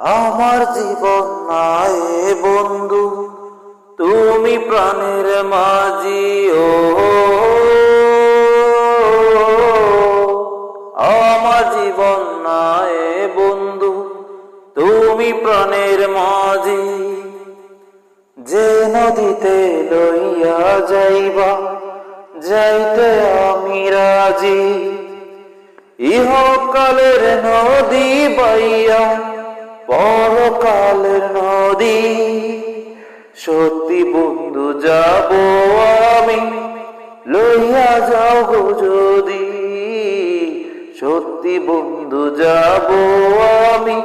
আমার জীবন নাই বন্ধু, তুমি প্রাণের মাঝি। ও আমার জীবন নাই বন্ধু, তুমি প্রাণের মাঝি। যে নদীতে লইয়া যাইবা, যাইতে আমি রাজি। ইহকালের নদী বাইয়া পরকালের নদী। সত্যি বন্ধু যাব আমি, লইয়া যাও গো যদি। সত্যি বন্ধু যাব আমি,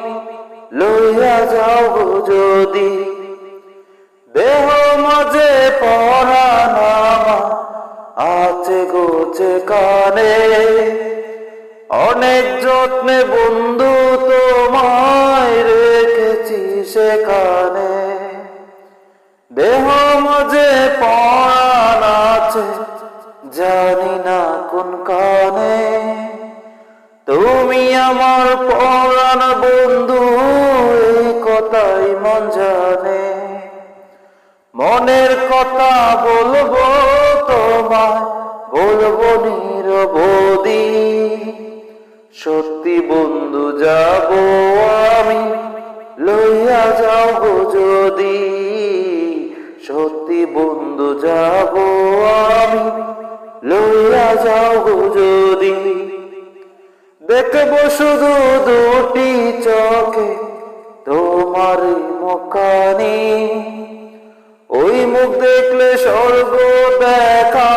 লইয়া যাও গো যদি। দেহ মাঝে পরাণ আমার আছে গোছে কানে। অনেক যত্নে বন্ধু তোমায় রেখেছি সেখানে। দেহ মাঝে পরাণ আছে জানি না কোন কানে। তুমি আমার পরাণ বন্ধু, এই কথাই মন জানে। মনের কথা বলবো তোমায়, বলবো নিরবধি। সত্যি বন্ধু যাব আমি, লইয়া যাও গো যদি। সত্যি বন্ধু যাব আমি, লইয়া যাও গো যদি। দেখবো শুধু দুটি চোখে তোমার মুখানি। ওই মুখ দেখলে স্বর্গ দেখা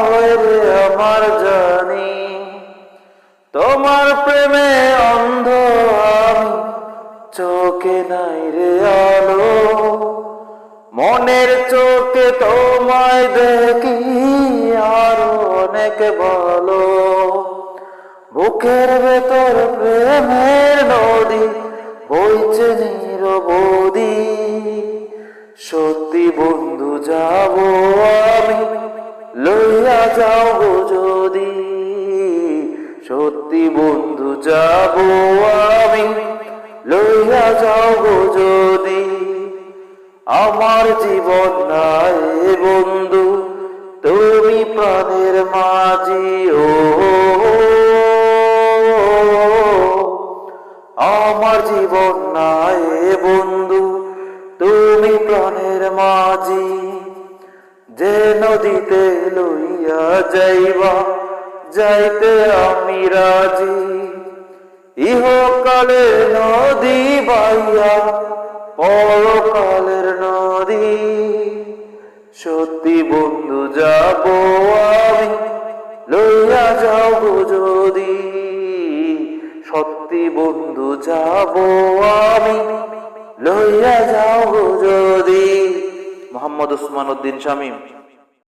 হয় রে আমার জানি। তোমার প্রেমে অন্ধ আমি, চোখে নাই রে আলো। মনের চোখে তোমায় দেখি আরো অনেক ভালো। বুকের ভেতর প্রেমের নদী বইছে নিরবধি। সত্যি বন্ধু যাব আমি, লইয়া যাও গো যদি। সত্যি বন্ধু যাব আমি, লইয়া যাও গো যদি। আমার জীবন নাই বন্ধু, তুমি প্রাণের মাঝি। ও আমার জীবন নাই বন্ধু, তুমি প্রাণের মাঝি। যে নদীতে লইয়া যাইবা, যাইতে আমি রাজি। ইহকালের নদী বাইয়া পরকালের নদী। সত্যি বন্ধু যাব আমি, লইয়া যাও গো যদি। সত্যি বন্ধু যাব আমি, লইয়া যাও গো যদি। মোহাম্মদ উসমান উদ্দিন শামীম।